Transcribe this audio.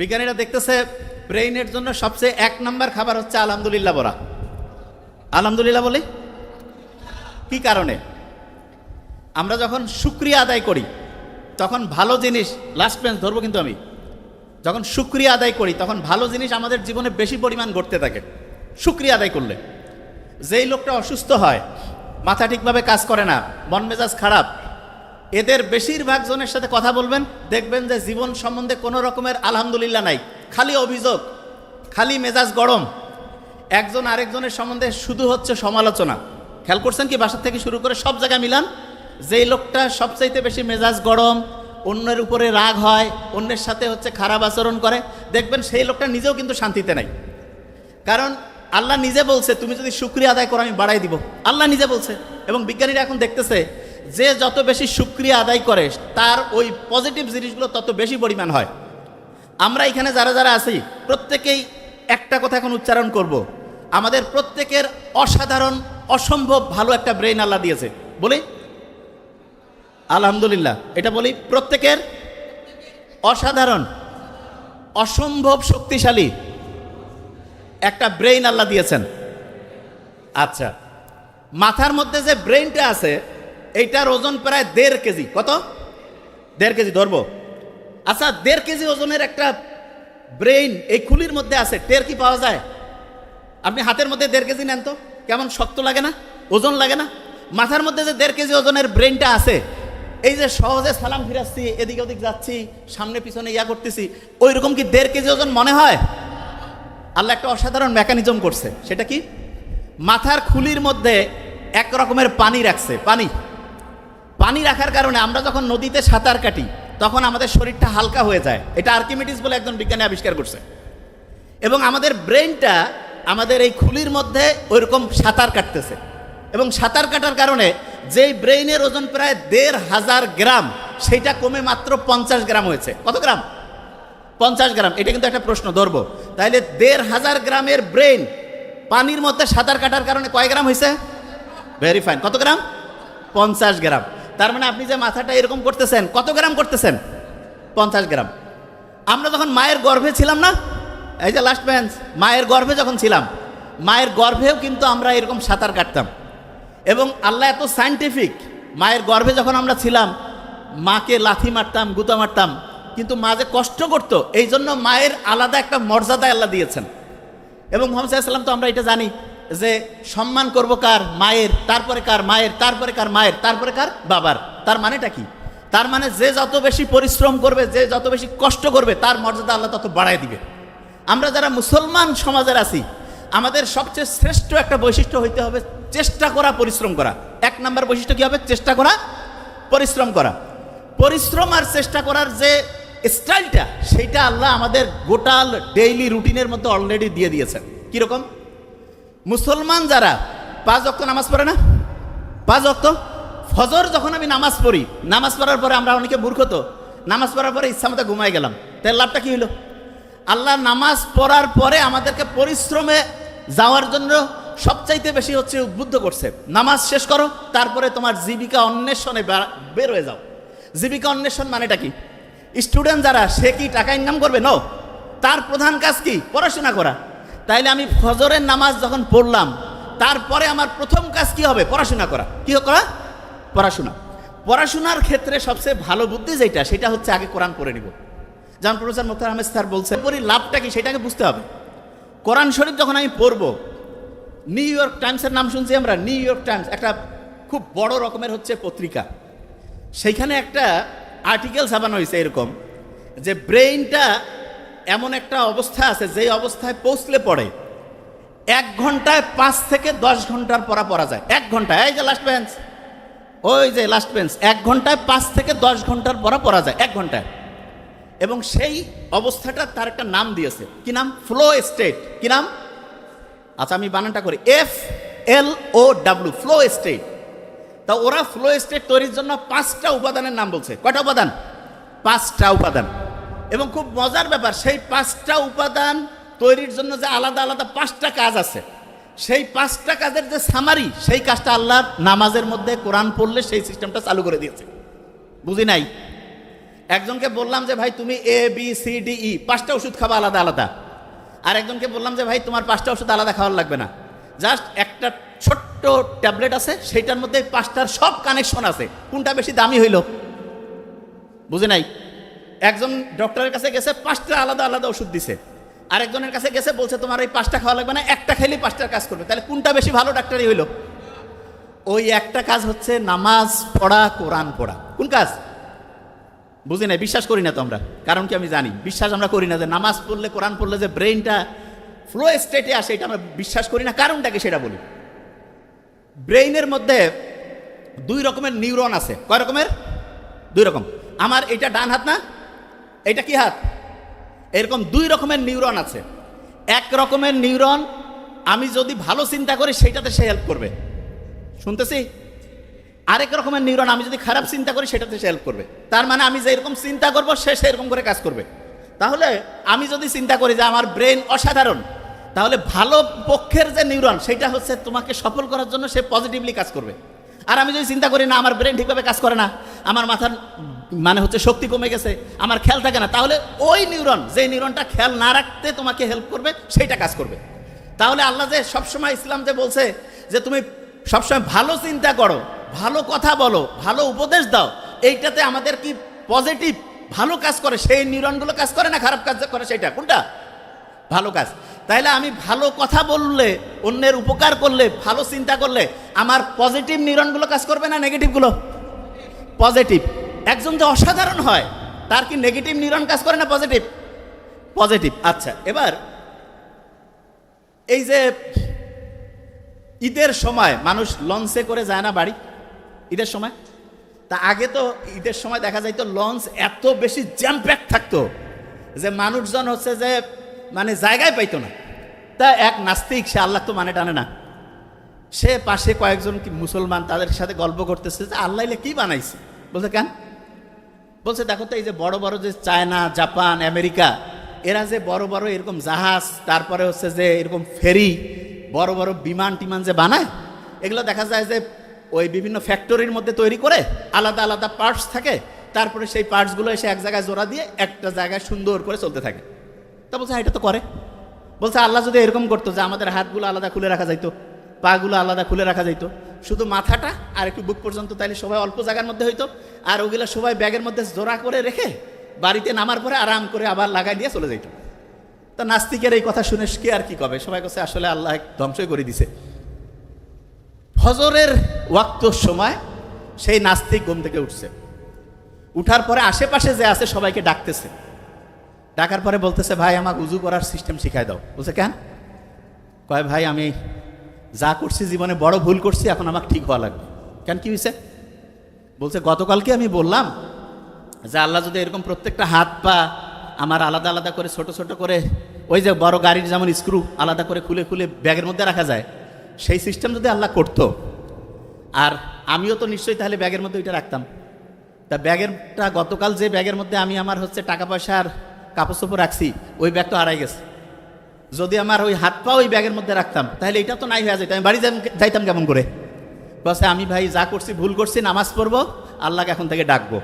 বিজ্ঞানীরা দেখতেছে ব্রেইনের জন্য সবচেয়ে এক নম্বর খাবার হচ্ছে আলহামদুলিল্লাহ বলা। আলহামদুলিল্লাহ বলি কি কারণে? আমরা যখন শুকরিয়া আদায় করি তখন ভালো জিনিস, লাস্ট বেঞ্চ ধরবো কিন্তু আমি, যখন শুকরিয়া আদায় করি তখন ভালো জিনিস আমাদের জীবনে বেশি পরিমাণ ঘটতে থাকে। শুকরিয়া আদায় করলে যেই লোকটা অসুস্থ হয়, মাথা ঠিকভাবে কাজ করে না, মন মেজাজ খারাপ, এদের বেশিরভাগ জনের সাথে কথা বলবেন, দেখবেন যে জীবন সম্বন্ধে কোনো রকমের আলহামদুলিল্লাহ নাই, খালি অভিযোগ, খালি মেজাজ গরম। একজন আরেকজনের সম্বন্ধে শুধু হচ্ছে সমালোচনা। খেয়াল করছেন কি? বাসা থেকে শুরু করে সব জায়গায় মিলান, যেই লোকটা সবচাইতে বেশি মেজাজ গরম, অন্যের উপরে রাগ হয়, অন্যের সাথে হচ্ছে খারাপ আচরণ করে, দেখবেন সেই লোকটা নিজেও কিন্তু শান্তিতে নাই। কারণ আল্লাহ নিজে বলছে তুমি যদি শুকরিয়া আদায় করো আমি বাড়াই দিব, আল্লাহ নিজে বলছে। এবং বিজ্ঞানীরা এখন দেখতেছে যে যত বেশি শুকরিয়া আদায় করে তার ওই পজিটিভ জিনিসগুলো তত বেশি পরিমাণ হয়। আমরা এখানে যারা যারা আছি প্রত্যেকেই একটা কথা এখন উচ্চারণ করব, আমাদের প্রত্যেকের অসাধারণ অসম্ভব ভালো একটা ব্রেইন আল্লাহ দিয়েছে। বলি আলহামদুলিল্লাহ, এটা বলি প্রত্যেকের অসাধারণ অসম্ভব শক্তিশালী একটা ব্রেইন আল্লাহ দিয়েছেন। আচ্ছা, মাথার মধ্যে যে ব্রেইনটা আছে এইটার ওজন প্রায় 1.5 কেজি। কত? 1.5 কেজি ধরবো। আচ্ছা, 1.5 কেজি ওজনের একটা ব্রেইন এই খুলির মধ্যে আছে, টের কি পাওয়া যায়? আপনি হাতের মধ্যে 1.5 কেজি নেন তো কেমন শক্ত লাগে না? ওজন লাগে না? মাথার মধ্যে যে 1.5 কেজি ওজনের ব্রেইনটা আছে, এই যে সহজে সালাম ফিরাচ্ছি, এদিক ওদিক যাচ্ছি, সামনে পিছনে ইয়া করতেছি, ওই রকম কি 1.5 কেজি ওজন মনে হয়? আল্লাহ একটা অসাধারণ মেকানিজম করছে। সেটা কি? মাথার খুলির মধ্যে এক রকমের পানি রাখছে। পানি রাখার কারণে আমরা যখন নদীতে সাঁতার কাটি তখন আমাদের শরীরটা হালকা হয়ে যায়। এটা আর্কিমিডিস বলে একজন বিজ্ঞানী আবিষ্কার করছে। এবং আমাদের ব্রেইনটা আমাদের এই খুলির মধ্যে ওইরকম সাঁতার কাটতেছে। এবং সাঁতার কাটার কারণে যেই ব্রেইনের ওজন প্রায় 1,500 গ্রাম, সেইটা কমে মাত্র 50 গ্রাম হয়েছে। কত গ্রাম? 50 গ্রাম। এটা কিন্তু একটা প্রশ্ন ধরবো। তাহলে 1,500 গ্রামের ব্রেইন পানির মধ্যে সাঁতার কাটার কারণে কয় গ্রাম হয়েছে? Very fine. কত গ্রাম? 50 গ্রাম। তার মানে আপনি যে মাথাটা এরকম করতেছেন, কত গ্রাম করতেছেন? 50 গ্রাম। আমরা যখন মায়ের গর্ভে ছিলাম না, এই যে লাস্ট বেঞ্চ, মায়ের গর্ভে যখন ছিলাম, মায়ের গর্ভেও কিন্তু আমরা এরকম সাঁতার কাটতাম। এবং আল্লাহ এত সায়েন্টিফিক, মায়ের গর্ভে যখন আমরা ছিলাম মাকে লাথি মারতাম, গুতা মারতাম, কিন্তু মা যে কষ্ট করতো, এই জন্য মায়ের আলাদা একটা মর্যাদা আল্লাহ দিয়েছেন। এবং মুহাম্মদ সাল্লাল্লাহু আলাইহি ওয়াসাল্লাম তো আমরা এটা জানি যে সম্মান করবো কার? মায়ের, তারপরে কার? মায়ের, তারপরে কার? মায়ের, তারপরে কার? বাবার। তার মানেটা কি? তার মানে যে যত বেশি পরিশ্রম করবে, যে যত বেশি কষ্ট করবে, তার মর্যাদা আল্লাহ তত বাড়ায় দিবে। আমরা যারা মুসলমান সমাজের আছি, আমাদের সবচেয়ে শ্রেষ্ঠ একটা বৈশিষ্ট্য হইতে হবে চেষ্টা করা, পরিশ্রম করা। 1 নম্বর বৈশিষ্ট্য কি হবে? চেষ্টা করা, পরিশ্রম করা। পরিশ্রম আর চেষ্টা করার যে স্টাইলটা, সেইটা আল্লাহ আমাদের গোটাল ডেইলি রুটিনের মধ্যে অলরেডি দিয়ে দিয়েছেন। কিরকম? মুসলমান যারা 5 ওয়াক্ত নামাজ পড়ে না, 5 ওয়াক্ত ফজর যখন আমি নামাজ পড়ি, নামাজ পড়ার পরে আমরা অনেকে মূর্খ, তো নামাজ পড়ার পরে ইচ্ছা মতো ঘুমাই গেলাম, তার লাভটা কি হইল? আল্লাহ নামাজ পড়ার পরে আমাদেরকে পরিশ্রমে যাওয়ার জন্য সবচাইতে বেশি হচ্ছে উদ্বুদ্ধ করছে। নামাজ শেষ করো, তারপরে তোমার জীবিকা অন্বেষণে বের হয়ে যাও। জীবিকা অন্বেষণ মানেটা কি? স্টুডেন্ট যারা, সে কি টাকা ইনকাম করবে? নো, তার প্রধান কাজ কি? পড়াশোনা করা। তাইলে আমি ফজরের নামাজ যখন পড়লাম, তারপরে আমার প্রথম কাজ কি হবে? পড়াশোনা করা। কি করা? পড়াশোনা। পড়াশোনার ক্ষেত্রে সবচেয়ে ভালো বুদ্ধি যেটা, সেটা হচ্ছে আগে কোরআন পড়ে নিব। যেমন প্রফেসর মুখতার আহমেদ স্যার বলছেন, পড়ি লাভটা কি সেটাকে বুঝতে হবে। কোরআন শরীফ যখন আমি পড়বো, নিউ ইয়র্ক টাইমসের নাম শুনছি আমরা। নিউ ইয়র্ক টাইমস একটা খুব বড় রকমের হচ্ছে পত্রিকা। সেইখানে একটা আর্টিকেল ছাপানো হয়েছে এরকম যে ব্রেইনটা এমন একটা অবস্থা আছে, যেই অবস্থায় পৌঁছলে পড়ে 1 ঘন্টায় 5 থেকে 10 ঘন্টার পড়া যায়। 1 ঘন্টায়, এই যে লাস্ট বেঞ্চ, ওই যে লাস্ট বেঞ্চ, 1 ঘন্টায় 5 থেকে 10 ঘন্টার পড়া যায় 1 ঘন্টায়। এবং সেই অবস্থাটা তার একটা নাম দিয়েছে। কি নাম? Flow state. কি নাম? আচ্ছা, আমি বানানটা করি, FLOW, ফ্লো স্টেট। তা ওরা ফ্লো স্টেট তৈরির জন্য 5টা উপাদানের নাম বলছে। কয়টা উপাদান? 5টা উপাদান। এবং খুব মজার ব্যাপার, সেই 5টা উপাদান তৈরির জন্য যে আলাদা আলাদা 5টা কাজ আছে, সেই 5টা কাজের যে সামারি, সেই কাজটা আল্লাহ নামাজের মধ্যে কোরআন পড়লে সেই সিস্টেমটা চালু করে দিয়েছে। বুঝি নাই? একজনকে বললাম যে ভাই তুমি ABCDE 5টা ওষুধ খাবা আলাদা আলাদা, আর একজনকে বললাম যে ভাই তোমার 5টা ওষুধ আলাদা খাওয়ার লাগবে না, জাস্ট একটা ছোট্ট ট্যাবলেট আছে, সেইটার মধ্যে 5টার সব কানেকশন আছে, কোনটা বেশি দামি হইল? বুঝে নাই? একজন ডক্টরের কাছে গেছে 5টা আলাদা আলাদা ওষুধ দিছে, আরেকজনের কাছে গেছে বলছে তোমার এই 5টা খাওয়া লাগবে না, একটা খেলেই 5টার কাজ করবে। তাহলে কোনটা বেশি ভালো ডাক্তারই হইল? ওই একটা কাজ হচ্ছে নামাজ পড়া, কোরআন পড়া। কোন কাজ? বুঝি নাই, বিশ্বাস করি না তো আমরা। কারণ কি আমি জানি, বিশ্বাস আমরা করি না যে নামাজ পড়লে, কোরআন পড়লে যে ব্রেইনটা ফ্লো স্টেটে আসে, এটা আমরা বিশ্বাস করি না। কারণটাকে সেটা বলি। ব্রেইনের মধ্যে 2 রকমের নিউরন আছে। কয় রকমের? 2 রকম। আমার এটা ডান হাত না, এটা কি হাত? এরকম 2 রকমের নিউরন আছে। এক রকমের নিউরন আমি যদি ভালো চিন্তা করি সেটাতে সে হেল্প করবে, শুনতেছি। আরেক রকমের নিউরন আমি যদি খারাপ চিন্তা করি সেটাতে সে হেল্প করবে। তার মানে আমি যেরকম চিন্তা করব সে সেরকম করে কাজ করবে। তাহলে আমি যদি চিন্তা করি যে আমার ব্রেন অসাধারণ, তাহলে ভালো পক্ষের যে নিউরন সেটা হচ্ছে তোমাকে সফল করার জন্য সে পজিটিভলি কাজ করবে। আর আমি যদি চিন্তা করি না আমার ব্রেন ঠিকভাবে কাজ করে না, আমার মাথার মানে হচ্ছে শক্তি কমে গেছে, আমার খেয়াল থাকে না, তাহলে ওই নিউরন, যে নিউরনটা খেয়াল না রাখতে তোমাকে হেল্প করবে, সেইটা কাজ করবে। তাহলে আল্লাহ যে সবসময় ইসলাম যে বলছে যে তুমি সবসময় ভালো চিন্তা করো, ভালো কথা বলো, ভালো উপদেশ দাও, এইটাতে আমাদের কি পজিটিভ ভালো কাজ করে, সেই নিউরনগুলো কাজ করে না খারাপ কাজ করে? সেটা কোনটা? ভালো কাজ। তাইলে আমি ভালো কথা বললে, অন্যের উপকার করলে, ভালো চিন্তা করলে আমার পজিটিভ নিউরনগুলো কাজ করবে না নেগেটিভগুলো? পজিটিভ। একজন যে অসাধারণ হয় তার কি নেগেটিভ নিউরন কাজ করে না পজিটিভ? পজিটিভ। আচ্ছা, এবার এই যে ঈদের সময় মানুষ লঞ্চে করে যায় না বাড়ি, ঈদের সময়? তা আগে তো ঈদের সময় দেখা যাইতো লঞ্চ এত বেশি জ্যাম প্যাক থাকতো যে মানুষজন হচ্ছে যে মানে জায়গায় পাইতো না। তা এক নাস্তিক, সে আল্লাহ তো মানে টানে না, সে পাশে কয়েকজন কি মুসলমান, তাদের সাথে গল্প করতেছে যে আল্লাহ কি বানাইছে। বলছে কেন? বলছে দেখো তো এই যে বড় বড় যে চায়না, জাপান, আমেরিকা, এরা যে বড় বড় এরকম জাহাজ, তারপরে হচ্ছে যে এরকম ফেরি, বড় বড় বিমান টিমান যে বানায়, এগুলো দেখা যায় যে ওই বিভিন্ন ফ্যাক্টরির মধ্যে তৈরি করে, আলাদা আলাদা পার্টস থাকে, তারপরে সেই পার্টসগুলো এসে এক জায়গায় জোড়া দিয়ে একটা জায়গায় সুন্দর করে চলতে থাকে। তা বলছে এটা তো করে। বলছে আল্লাহ যদি এরকম করতো যে আমাদের হাতগুলো আলাদা খুলে রাখা যাইতো, পাগুলো আলাদা খুলে রাখা যাইতো, শুধু মাথাটা আর একটু বুক পর্যন্ত, তাইলে সবাই অল্প জায়গার মধ্যে হইতো, আর ওগুলো সবাই ব্যাগের মধ্যে জোড়া করে রেখে বাড়িতে নামার পরে আরাম করে আবার লাগাই দিয়ে চলে যাইতো। তা নাস্তিকের এই কথা শুনে কে আর কি কবে? সবাই কাছে আসলে আল্লাহ ধ্বংসই করে দিছে। ফজরের ওয়াক্তর সময় সেই নাস্তিক ঘুম থেকে উঠছে, উঠার পরে আশেপাশে যে আছে সবাইকে ডাকতেছে, ডাকার পরে বলতেছে ভাই আমাকে উজু করার সিস্টেম শিখাই দাও। বলছে কেন? কয় ভাই আমি যা করছি জীবনে বড় ভুল করছি, এখন আমাকে ঠিক হওয়া লাগবে। কেন, কি হয়েছে? বলছে গতকালকে আমি বললাম যে আল্লাহ যদি এরকম প্রত্যেকটা হাত পা আমার আলাদা আলাদা করে ছোট ছোট করে, ওই যে বড় গাড়ির যেমন স্ক্রু আলাদা করে খুলে খুলে ব্যাগের মধ্যে রাখা যায়, সেই সিস্টেম যদি আল্লাহ করতো, আর আমিও তো নিশ্চয়ই তাহলে ব্যাগের মধ্যে ওইটা রাখতাম। তা ব্যাগেরটা গতকাল যে ব্যাগের মধ্যে আমি আমার হচ্ছে টাকা পয়সা আর কাপড় চোপড় রাখছি, ওই ব্যাগ তো হারাই গেছে। যদি আমার ওই হাত পা ওই ব্যাগের মধ্যে রাখতাম তাহলে এটা তো নাই হয়ে যেত, আমি বাড়ি যাইতাম কেমন করে? বলছে আমি ভাই যা করছি ভুল করছি, নামাজ পড়বো, আল্লাহকে এখন থেকে ডাকবো।